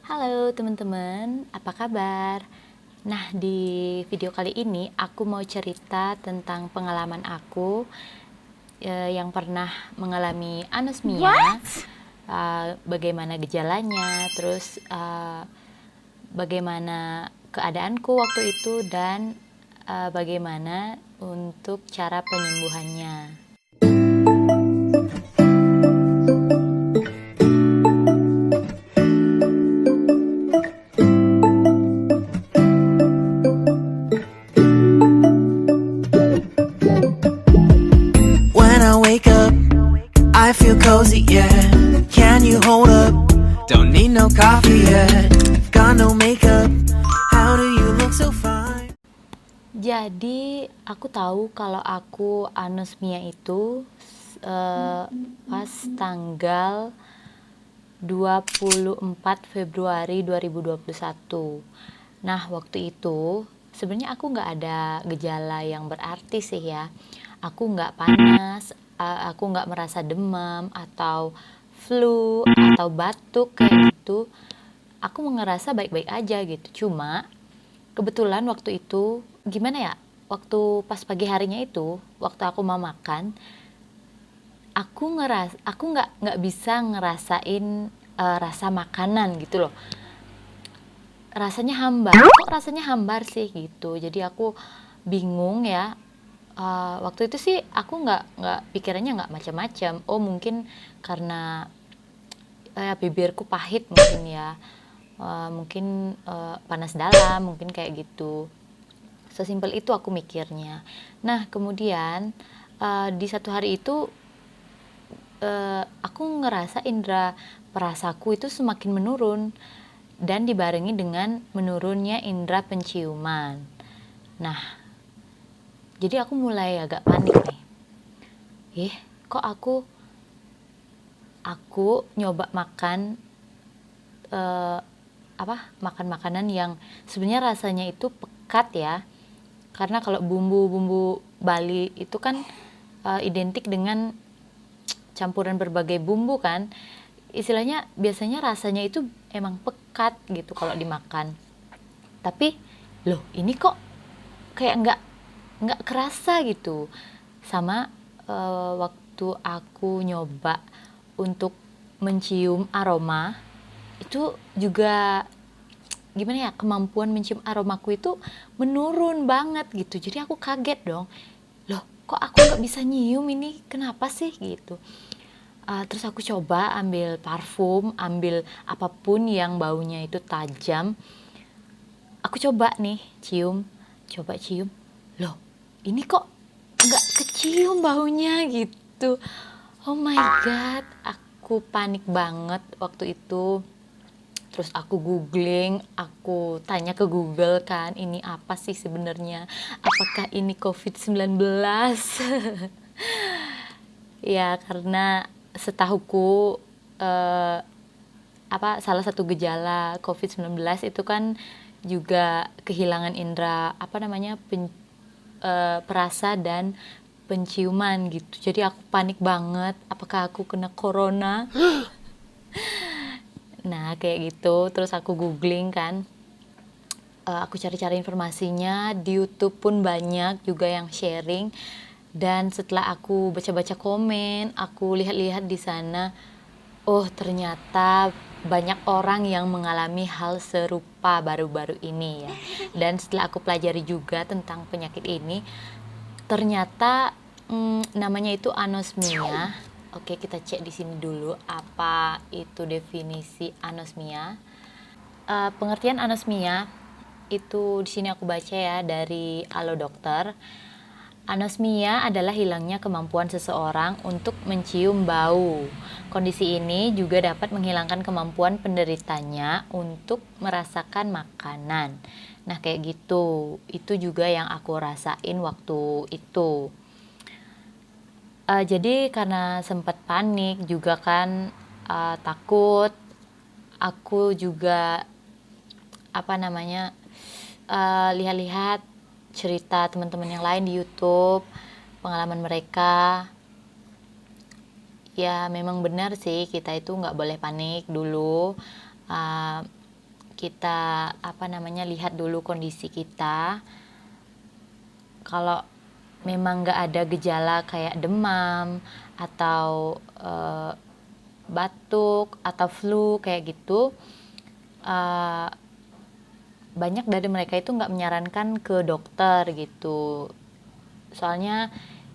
Halo teman-teman, apa kabar? Nah, di video kali ini aku mau cerita tentang pengalaman aku yang pernah mengalami anosmia. Bagaimana gejalanya, terus bagaimana keadaanku waktu itu, dan bagaimana untuk cara penyembuhannya. When I wake up, I feel cozy, yeah. Can you hold up? Don't need no coffee yet. Got no makeup. How do you look so fine? Jadi aku tahu kalau aku anosmia itu pas tanggal 24 Februari 2021. Nah, waktu itu sebenarnya aku nggak ada gejala yang berarti sih ya. Aku nggak panas, aku nggak merasa demam atau flu atau batuk kayak gitu. Aku ngerasa baik-baik aja gitu. Cuma kebetulan waktu itu gimana ya? Waktu pas pagi harinya itu, waktu aku mau makan, aku nggak bisa ngerasain rasa makanan gitu loh. Rasanya hambar. Kok rasanya hambar sih gitu. Jadi aku bingung ya. Waktu itu sih aku nggak pikirannya nggak macam-macam. Oh mungkin karena bibirku pahit mungkin ya. Mungkin panas dalam mungkin kayak gitu. Sesimpel itu aku mikirnya. Nah kemudian di satu hari itu aku ngerasa indera perasaku itu semakin menurun dan dibarengi dengan menurunnya indera penciuman. Nah, jadi aku mulai agak panik nih. Kok aku nyoba makan makan makanan yang sebenarnya rasanya itu pekat ya. Karena kalau bumbu-bumbu Bali itu kan identik dengan campuran berbagai bumbu kan, istilahnya biasanya rasanya itu emang pekat gitu kalau dimakan. Tapi loh ini kok kayak nggak kerasa gitu. Sama waktu aku nyoba untuk mencium aroma, itu juga gimana ya, kemampuan mencium aromaku itu menurun banget gitu. Jadi aku kaget dong, loh kok aku nggak bisa nyium ini, kenapa sih gitu. Terus aku coba ambil parfum, ambil apapun yang baunya itu tajam. Aku coba nih coba cium. Loh, ini kok nggak kecium baunya gitu. Oh my god, aku panik banget waktu itu. Terus aku googling, aku tanya ke Google kan, ini apa sih sebenarnya? Apakah ini COVID-19? Ya, karena setahuku salah satu gejala COVID-19 itu kan juga kehilangan indera perasa dan penciuman gitu. Jadi aku panik banget, apakah aku kena corona? Nah, kayak gitu. Terus aku googling kan. Aku cari-cari informasinya di YouTube pun banyak juga yang sharing. Dan setelah aku baca-baca komen, aku lihat-lihat di sana, oh ternyata banyak orang yang mengalami hal serupa baru-baru ini ya. Dan setelah aku pelajari juga tentang penyakit ini, ternyata namanya itu anosmia. Oke, kita cek di sini dulu apa itu definisi anosmia. Pengertian anosmia itu di sini aku baca ya dari Alo Dokter. Anosmia adalah hilangnya kemampuan seseorang untuk mencium bau. Kondisi ini juga dapat menghilangkan kemampuan penderitanya untuk merasakan makanan. Nah, kayak gitu. Itu juga yang aku rasain waktu itu. Jadi karena sempat panik juga kan, takut. Aku juga lihat-lihat cerita teman-teman yang lain di YouTube, pengalaman mereka. Ya memang benar sih, kita itu nggak boleh panik dulu. kita lihat dulu kondisi kita. Kalau memang nggak ada gejala kayak demam atau batuk atau flu kayak gitu, banyak dari mereka itu nggak menyarankan ke dokter gitu. Soalnya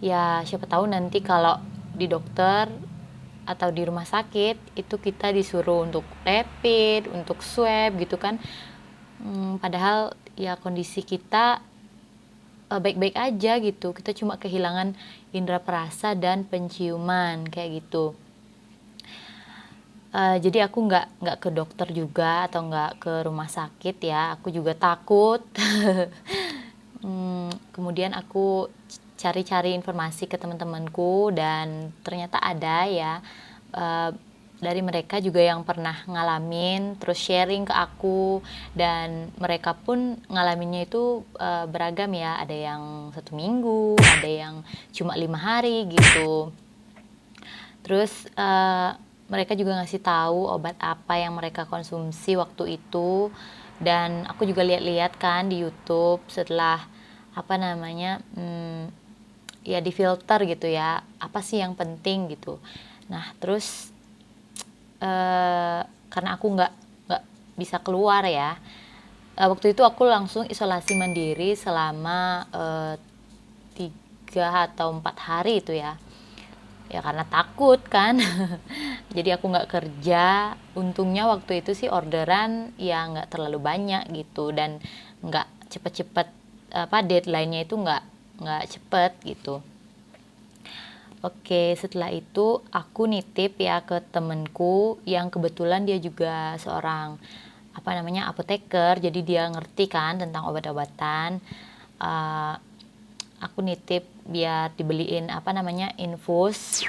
ya siapa tahu nanti kalau di dokter atau di rumah sakit itu kita disuruh untuk rapid, untuk swab gitu kan. Padahal ya kondisi kita baik-baik aja gitu. Kita cuma kehilangan indera perasa dan penciuman kayak gitu. Jadi aku nggak ke dokter juga atau nggak ke rumah sakit ya. Aku juga takut. Kemudian aku cari-cari informasi ke teman-temanku dan ternyata ada ya dari mereka juga yang pernah ngalamin, terus sharing ke aku, dan mereka pun ngalaminnya itu beragam ya. Ada yang 1 minggu, ada yang cuma 5 hari gitu. Terus mereka juga ngasih tahu obat apa yang mereka konsumsi waktu itu, dan aku juga lihat-lihat kan di YouTube setelah ya difilter gitu ya, apa sih yang penting gitu. Nah terus karena aku nggak bisa keluar ya, waktu itu aku langsung isolasi mandiri selama 3 atau 4 hari itu ya karena takut kan. Jadi aku nggak kerja. Untungnya waktu itu sih orderan ya nggak terlalu banyak gitu, dan nggak cepet-cepet deadline-nya itu nggak cepet gitu. Oke, setelah itu aku nitip ya ke temenku yang kebetulan dia juga seorang apoteker, jadi dia ngerti kan tentang obat-obatan. Aku nitip biar dibeliin infus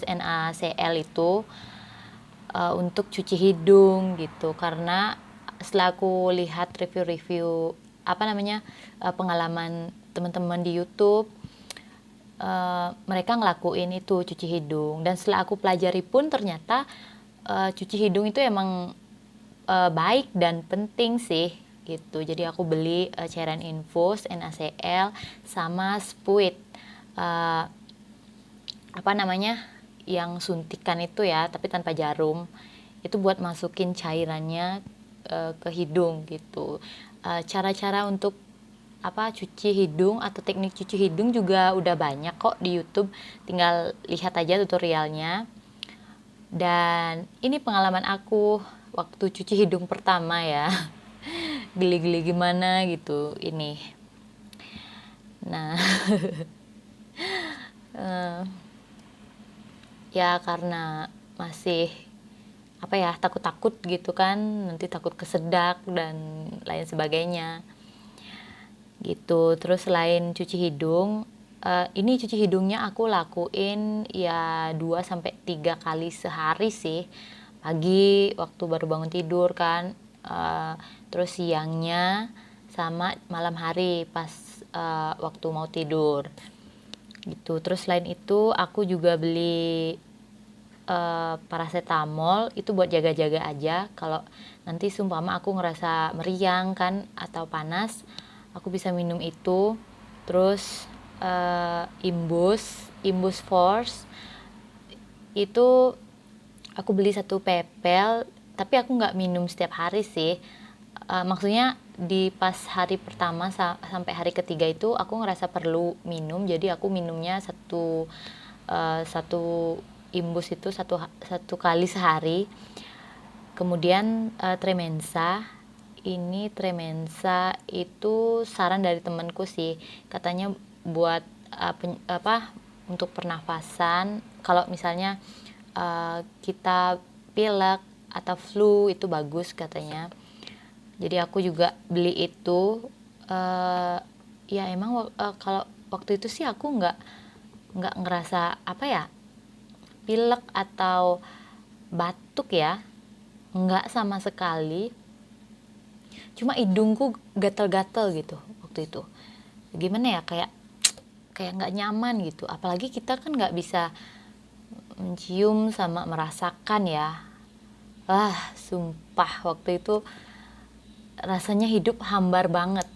NaCl itu untuk cuci hidung gitu, karena setelah aku lihat review-review pengalaman teman-teman di YouTube, mereka ngelakuin itu cuci hidung, dan setelah aku pelajari pun ternyata cuci hidung itu emang baik dan penting sih gitu. Jadi aku beli cairan infus NaCl sama Spuit, yang suntikan itu ya, tapi tanpa jarum, itu buat masukin cairannya ke hidung gitu. Cara-cara untuk cuci hidung atau teknik cuci hidung juga udah banyak kok di YouTube, tinggal lihat aja tutorialnya. Dan ini pengalaman aku waktu cuci hidung pertama ya. Geli-geli gimana gitu ini. Nah ya karena masih takut-takut gitu kan, nanti takut kesedak dan lain sebagainya gitu. Terus selain cuci hidung, ini cuci hidungnya aku lakuin ya 2-3 kali sehari sih. Pagi waktu baru bangun tidur kan, terus siangnya, sama malam hari pas waktu mau tidur gitu. Terus selain itu aku juga beli paracetamol, itu buat jaga-jaga aja. Kalau nanti sumpama aku ngerasa meriang kan atau panas, aku bisa minum itu. Terus Imbus Force itu aku beli 1 pepel, tapi aku nggak minum setiap hari sih. Maksudnya di pas hari pertama sampai hari ketiga itu aku ngerasa perlu minum, jadi aku minumnya satu imbus itu satu kali sehari. Kemudian Tremensa itu saran dari temanku sih, katanya buat untuk pernafasan, kalau misalnya kita pilek atau flu itu bagus katanya. Jadi aku juga beli itu. Ya emang kalau waktu itu sih aku nggak ngerasa pilek atau batuk ya, nggak sama sekali. Cuma hidungku gatel-gatel gitu waktu itu. Gimana ya, kayak nggak nyaman gitu. Apalagi kita kan nggak bisa mencium sama merasakan ya. Sumpah waktu itu rasanya hidup hambar banget.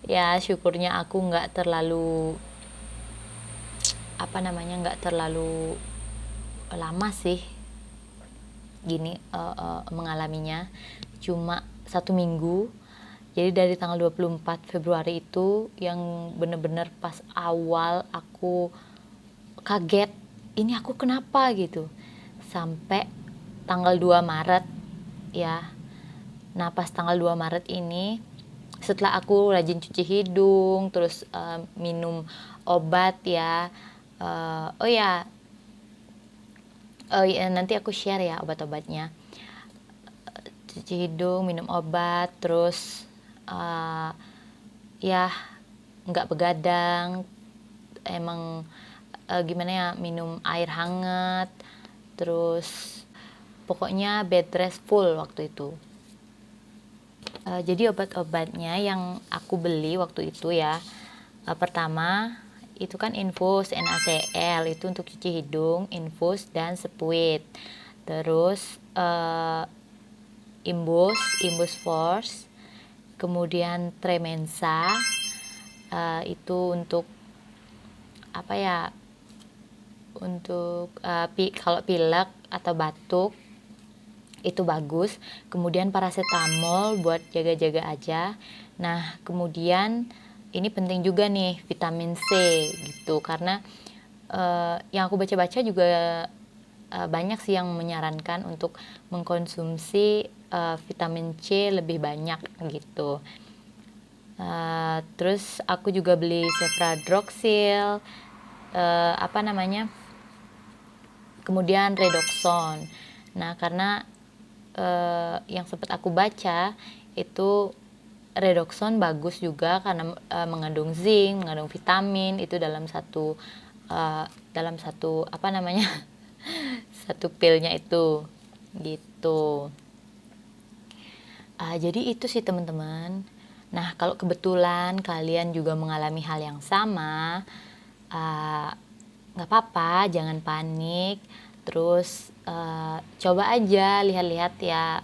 Ya syukurnya aku nggak terlalu nggak terlalu lama sih gini mengalaminya, cuma 1 minggu. Jadi dari tanggal 24 Februari itu yang bener-bener pas awal aku kaget, ini aku kenapa gitu, sampai tanggal 2 Maret ya. Nah pas tanggal 2 Maret ini, setelah aku rajin cuci hidung, terus minum obat ya, oh ya nanti aku share ya obat-obatnya. Cuci hidung, minum obat, terus ya nggak begadang, emang gimana ya, minum air hangat, terus pokoknya bed rest full waktu itu. Jadi obat-obatnya yang aku beli waktu itu ya, pertama itu kan infus NaCl, itu untuk cuci hidung, infus dan sepuit. Terus imbus force, kemudian tremensa, itu untuk untuk kalau pilek atau batuk itu bagus. Kemudian paracetamol buat jaga-jaga aja. Nah kemudian ini penting juga nih, vitamin C gitu, karena yang aku baca-baca juga banyak sih yang menyarankan untuk mengkonsumsi vitamin C lebih banyak gitu. Terus aku juga beli Cefradroxil, kemudian Redoxon. Nah karena yang sempat aku baca itu Redoxon bagus juga karena mengandung zinc, mengandung vitamin itu dalam satu satu pilnya itu gitu. Jadi itu sih teman-teman. Nah kalau kebetulan kalian juga mengalami hal yang sama, nggak apa-apa, jangan panik. Terus coba aja lihat-lihat ya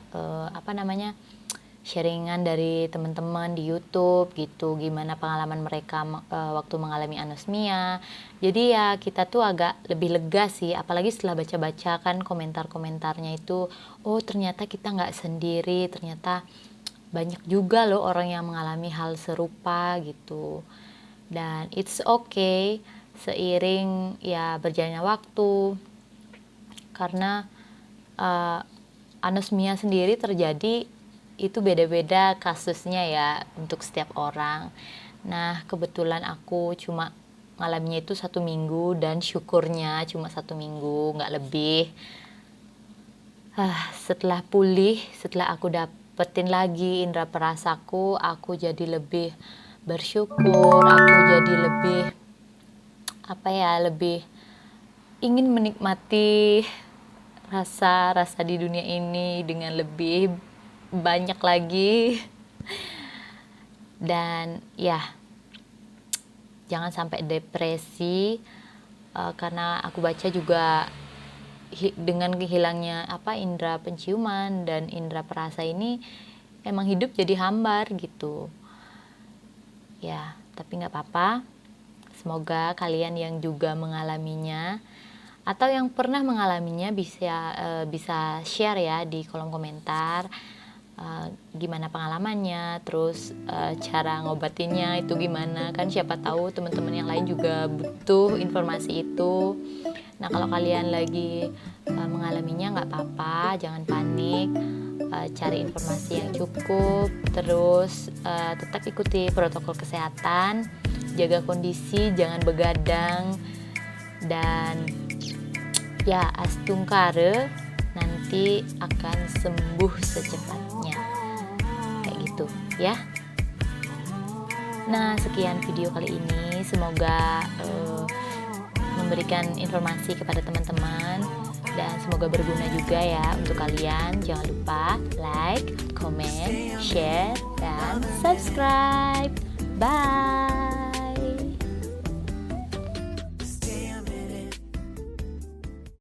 sharingan dari teman-teman di YouTube gitu, gimana pengalaman mereka waktu mengalami anosmia. Jadi ya kita tuh agak lebih lega sih, apalagi setelah baca-baca kan komentar-komentarnya itu, oh ternyata kita nggak sendiri, ternyata banyak juga loh orang yang mengalami hal serupa gitu. Dan it's okay seiring ya berjalannya waktu, karena anosmia sendiri terjadi itu beda-beda kasusnya ya untuk setiap orang. Nah kebetulan aku cuma ngalaminya itu 1 minggu, dan syukurnya cuma 1 minggu, nggak lebih. Setelah pulih, setelah aku dapetin lagi indera perasaku, aku jadi lebih bersyukur, aku jadi lebih lebih ingin menikmati rasa-rasa di dunia ini dengan lebih banyak lagi. Dan ya jangan sampai depresi, karena aku baca juga dengan kehilangnya indera penciuman dan indera perasa ini emang hidup jadi hambar gitu ya. Tapi nggak apa-apa, semoga kalian yang juga mengalaminya atau yang pernah mengalaminya bisa share ya di kolom komentar, gimana pengalamannya, terus cara ngobatinnya itu gimana, kan siapa tahu teman-teman yang lain juga butuh informasi itu. Nah kalau kalian lagi mengalaminya nggak apa-apa, jangan panik, cari informasi yang cukup, terus tetap ikuti protokol kesehatan, jaga kondisi, jangan begadang, dan ya astungkare, nanti akan sembuh secepatnya kayak gitu ya. Nah sekian video kali ini, semoga memberikan informasi kepada teman-teman dan semoga berguna juga ya untuk kalian. Jangan lupa like, comment, share, dan subscribe. Bye.